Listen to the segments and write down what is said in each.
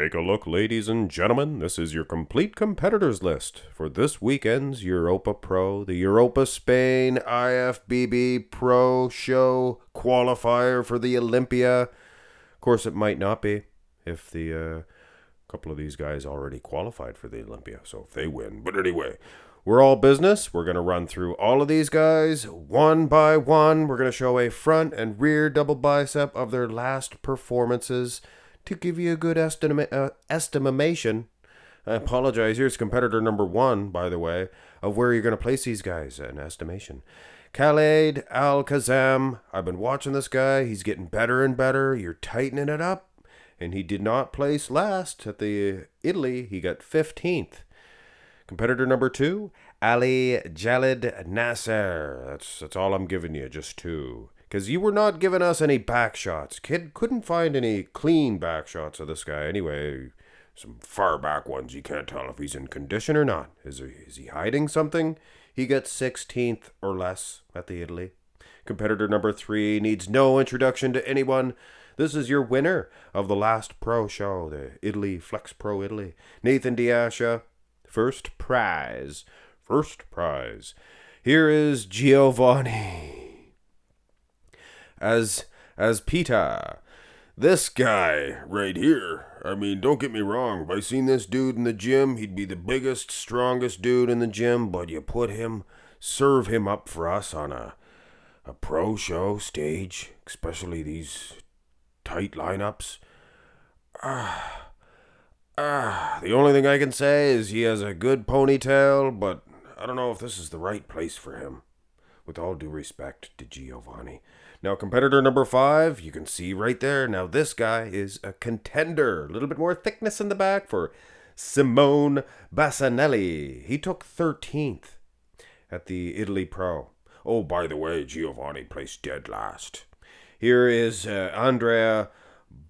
Take a look, ladies and gentlemen. This is your complete competitors list for this weekend's Europa Pro, the Europa Spain IFBB Pro Show qualifier for the Olympia. Of course, it might not be if the couple of these guys already qualified for the Olympia, so if they win. But anyway, we're all business. We're going to run through all of these guys one by one. We're going to show a front and rear double bicep of their last performances to give you a good estimation. I apologize. Here's competitor number 1, by the way, of where you're going to place these guys. An estimation. Khaled Al-Kazam. I've been watching this guy. He's getting better and better. You're tightening it up. And he did not place last at the Italy. He got 15th. Competitor number 2, Ali Jalid Nasser. That's all I'm giving you, just 2. Because you were not giving us any back shots. Kid couldn't find any clean back shots of this guy. Anyway, some far back ones. You can't tell if he's in condition or not. Is he hiding something? He got 16th or less at the Italy. Competitor number 3 needs no introduction to anyone. This is your winner of the last pro show, the Italy Flex Pro Italy. Nathan Diasha, first prize. First prize. Here is Giovanni as Peter. This guy right here, I mean, don't get me wrong. If I seen this dude in the gym, he'd be the biggest, strongest dude in the gym, but you serve him up for us on a pro show stage, especially these tight lineups. The only thing I can say is he has a good ponytail, but I don't know if this is the right place for him. With all due respect to Giovanni. Now, competitor number 5, you can see right there. Now, this guy is a contender. A little bit more thickness in the back for Simone Bassanelli. He took 13th at the Italy Pro. Oh, by the way, Giovanni placed dead last. Here is Andrea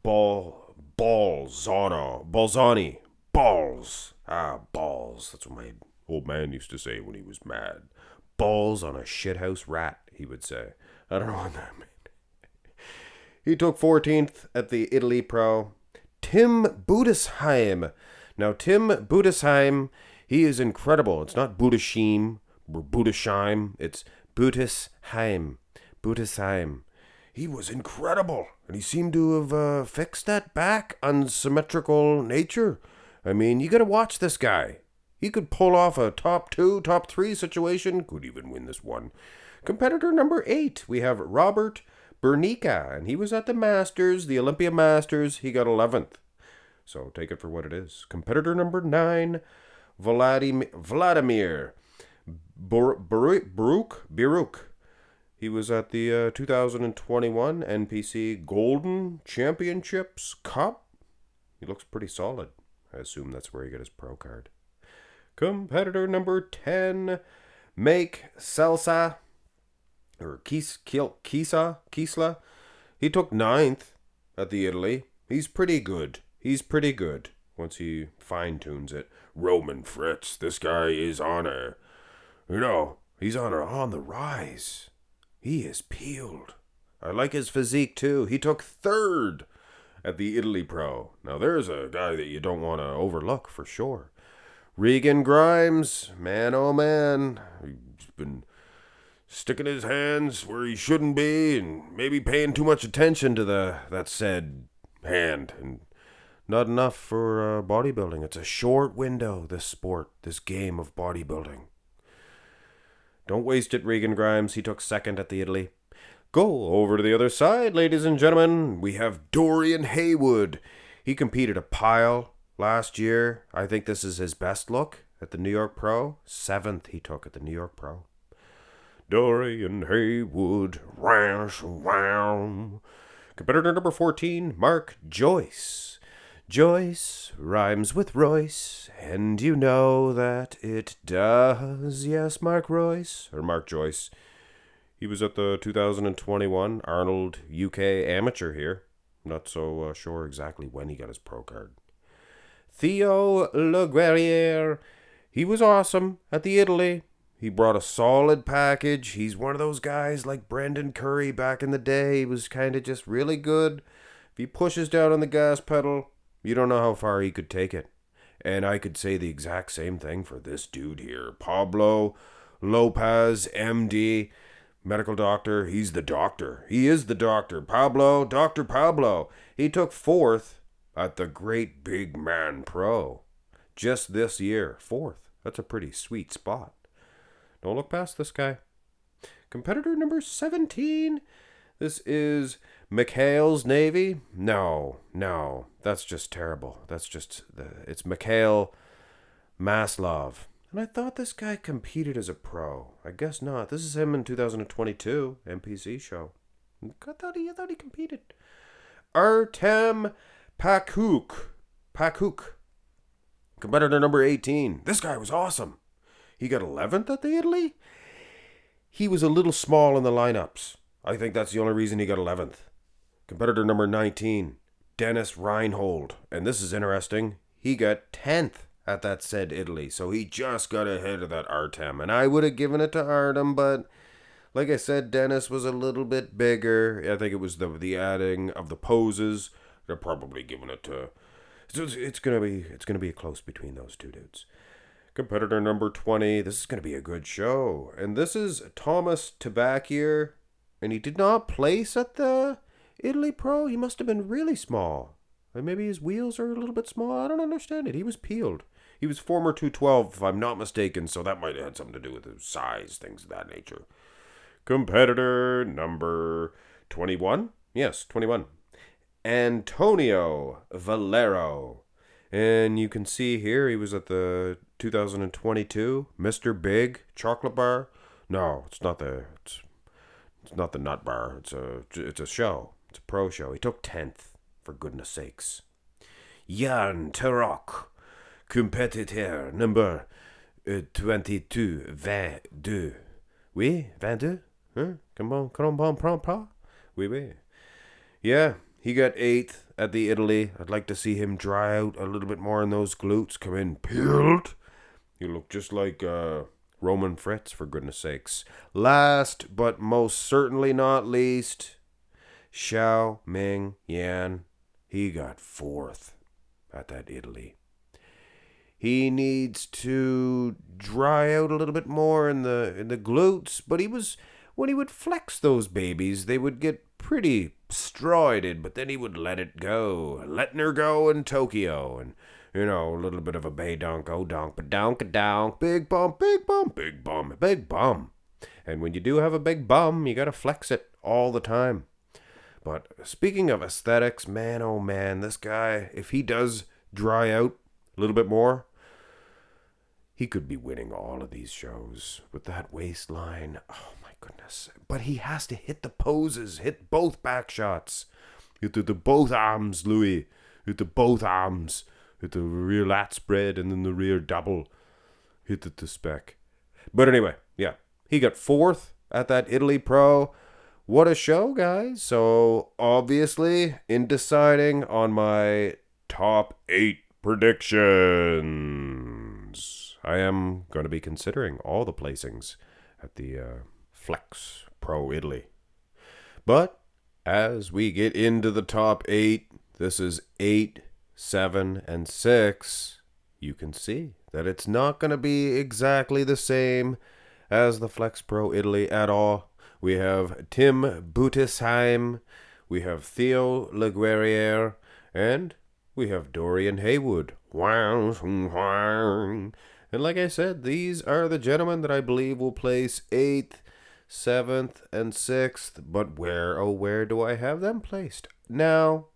Balzani. Balls. Balls. That's what my old man used to say when he was mad. Balls on a shithouse rat, he would say. I don't know what that meant. He took 14th at the Italy Pro. Tim Budesheim. Now, Tim Budesheim, he is incredible. It's not Budesheim or Budesheim. It's Budesheim. Budesheim. He was incredible. And he seemed to have fixed that back unsymmetrical nature. I mean, you got to watch this guy. He could pull off a top 2, top 3 situation. Could even win this one. Competitor number 8, we have Robert Bernica, and he was at the Masters, the Olympia Masters. He got 11th. So take it for what it is. Competitor number 9, Vladimir Biruk. He was at the 2021 NPC Golden Championships Cup. He looks pretty solid. I assume that's where he got his pro card. Competitor number 10, Make Selsa, or Kisla. He took 9th at the Italy. He's pretty good. Once he fine-tunes it. Roman Fritz, this guy is on the rise. He is peeled. I like his physique too. He took 3rd at the Italy Pro. Now there's a guy that you don't want to overlook for sure. Regan Grimes, man oh man, he's been sticking his hands where he shouldn't be and maybe paying too much attention to that said hand, and not enough for bodybuilding. It's a short window, this sport, this game of bodybuilding. Don't waste it, Regan Grimes. He took 2nd at the Italy. Go over to the other side, ladies and gentlemen. We have Dorian Haywood. He competed a pile last year. I think this is his best look at the New York Pro. 7th he took at the New York Pro. Dorian Haywood. Competitor number 14, Mark Joyce. Joyce rhymes with Royce, and you know that it does. Yes, Mark Joyce. He was at the 2021 Arnold UK Amateur here. Not so sure exactly when he got his pro card. Theo Le Guerrier. He was awesome at the Italy. He brought a solid package. He's one of those guys like Brendan Curry back in the day. He was kind of just really good. If he pushes down on the gas pedal, You don't know how far he could take it. And I could say the exact same thing for this dude here. Pablo Lopez, MD, medical doctor. He's the doctor. He is the doctor. Dr. Pablo. He took fourth at the Great Big Man Pro. Just this year. Fourth. That's a pretty sweet spot. Don't look past this guy. Competitor number 17. This is Mikhail's Navy. No. That's just terrible. It's Mikhail Maslov. And I thought this guy competed as a pro. I guess not. This is him in 2022 NPC show. I thought he competed. Artem Pakuk. Competitor number 18. This guy was awesome. He got 11th at the Italy. He was a little small in the lineups. I think that's the only reason he got 11th. Competitor number 19. Dennis Reinhold. And this is interesting. He got 10th at that said Italy. So he just got ahead of that Artem. And I would have given it to Artem, but like I said, Dennis was a little bit bigger. I think it was the adding of the poses. They're probably giving it to... It's gonna be a close between those two dudes. Competitor number 20. This is gonna be a good show. And this is Thomas Tabakier. And he did not place at the Italy Pro. He must have been really small. And maybe his wheels are a little bit small. I don't understand it. He was peeled. He was former 212, if I'm not mistaken, so that might have had something to do with his size, things of that nature. Competitor number 21. Yes, 21. Antonio Valero. And you can see here he was at the 2022 Mr. Big chocolate bar. No, it's not the nut bar. It's a show. It's a pro show. He took 10th, for goodness sakes. Jan Tarok, competitor number 22. Oui, 22? Huh? Come on, Oui. Yeah, he got 8th at the Italy. I'd like to see him dry out a little bit more in those glutes. Come in peeled. You look just like Roman Fritz, for goodness sakes. Last, but most certainly not least, Xiao Ming Yan. He got 4th at that Italy. He needs to dry out a little bit more in the glutes, but when he would flex those babies, they would get pretty steroided, but then he would let it go. Letting her go in Tokyo, and a little bit of a bay donk, ba-donk, big bum. And when you do have a big bum, you gotta flex it all the time. But speaking of aesthetics, man, oh man, this guy, if he does dry out a little bit more, he could be winning all of these shows with that waistline. Oh my goodness. But he has to hit the poses, hit both back shots. Hit the both arms, Louis. Hit the both arms. Hit the rear lat spread and then the rear double. Hit it to spec. But anyway, yeah. He got 4th at that Italy Pro. What a show, guys. So, obviously, in deciding on my top 8 predictions, I am going to be considering all the placings at the Flex Pro Italy. But, as we get into the top 8, this is 8, 7, and 6, you can see that it's not going to be exactly the same as the Flex Pro Italy at all. We have Tim Buttisheim, we have Theo Laguerriere, and we have Dorian Haywood. And like I said, these are the gentlemen that I believe will place 8th, 7th, and 6th. But where do I have them placed? Now,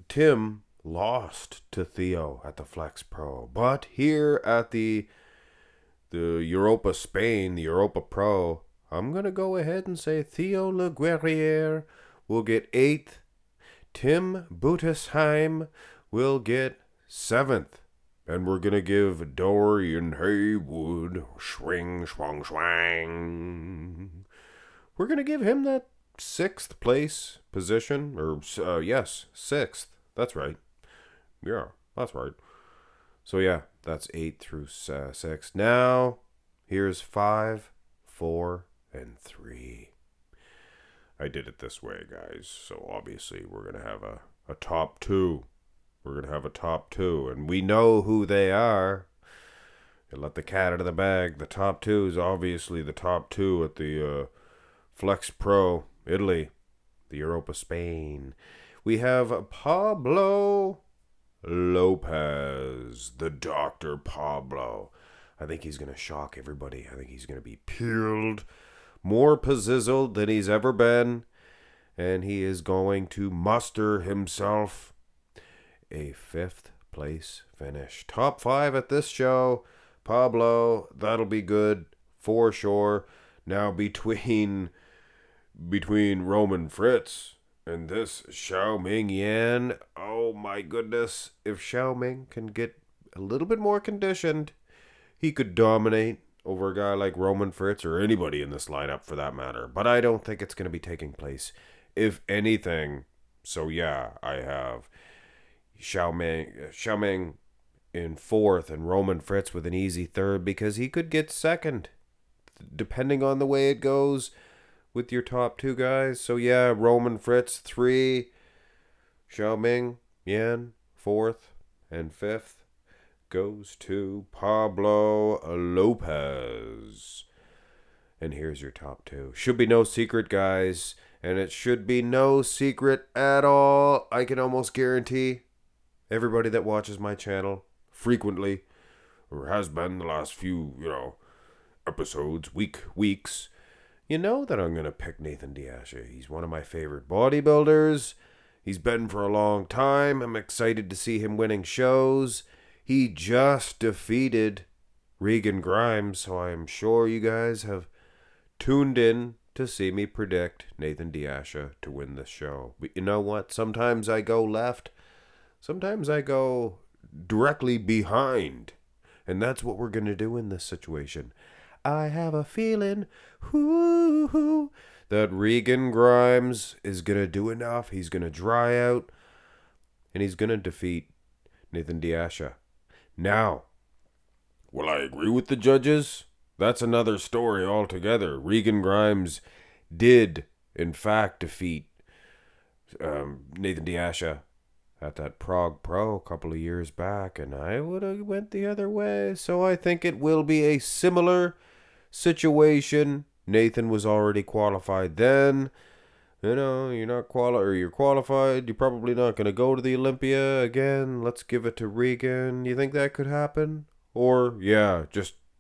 Tim lost to Theo at the Flex Pro. But here at the Europa Spain, the Europa Pro, I'm going to go ahead and say Theo Laguerriere will get 8th. Tim Buttisheim will get 7th. And we're going to give Dorian Haywood, swing. We're going to give him that 6th place position. Yes, 6th. That's right. Yeah, that's right. So yeah, that's 8 through 6. Now, here's 5, 4, and 3. I did it this way, guys. So obviously we're going to have a a top two. We're going to have a top two, and we know who they are. You let the cat out of the bag. The top two is obviously the top two at the Flex Pro Italy, the Europa Spain. We have Pablo Lopez, the Dr. Pablo. I think he's going to shock everybody. I think he's going to be peeled, more pizzizzled than he's ever been, and he is going to muster himself a 5th place finish. Top 5 at this show. Pablo, that'll be good for sure. Now between Roman Fritz and this Xiaoming Yan, oh my goodness, if Xiaoming can get a little bit more conditioned, he could dominate over a guy like Roman Fritz or anybody in this lineup for that matter. But I don't think it's going to be taking place, if anything. So yeah, I have Xiaoming in 4th and Roman Fritz with an easy 3rd, because he could get 2nd depending on the way it goes with your top 2 guys. So yeah, Roman Fritz 3, Xiaoming Yan 4th, and 5th goes to Pablo Lopez. And here's your top 2. Should be no secret, guys, and it should be no secret at all. I can almost guarantee everybody that watches my channel frequently, or has been the last few, episodes, weeks, you know that I'm going to pick Nathan Diasha. He's one of my favorite bodybuilders. He's been for a long time. I'm excited to see him winning shows. He just defeated Regan Grimes, so I'm sure you guys have tuned in to see me predict Nathan Diasha to win this show. But you know what? Sometimes I go left. Sometimes I go directly behind. And that's what we're going to do in this situation. I have a feeling that Regan Grimes is going to do enough. He's going to dry out. And he's going to defeat Nathan Diasha. Now, will I agree with the judges? That's another story altogether. Regan Grimes did, in fact, defeat Nathan Diasha at that Prague Pro a couple of years back, and I would have went the other way. So I think it will be a similar situation. Nathan was already qualified then. You're not you're qualified. You're probably not going to go to the Olympia again. Let's give it to Regan. You think that could happen? Or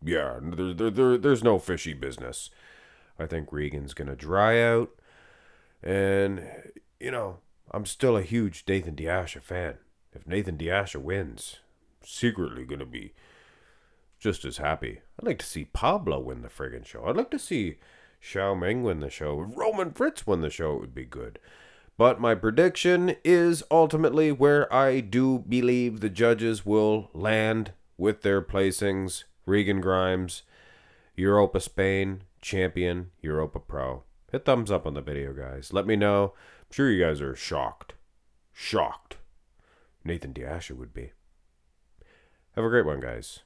there's no fishy business. I think Regan's going to dry out, and I'm still a huge Nathan Diasha fan. If Nathan Diasha wins, I'm secretly going to be just as happy. I'd like to see Pablo win the friggin' show. I'd like to see Xiaoming win the show. If Roman Fritz win the show, it would be good. But my prediction is ultimately where I do believe the judges will land with their placings. Regan Grimes, Europa Spain, champion, Europa Pro. Hit thumbs up on the video, guys. Let me know. I'm sure you guys are shocked. Nathan Diasha would be. Have a great one, guys.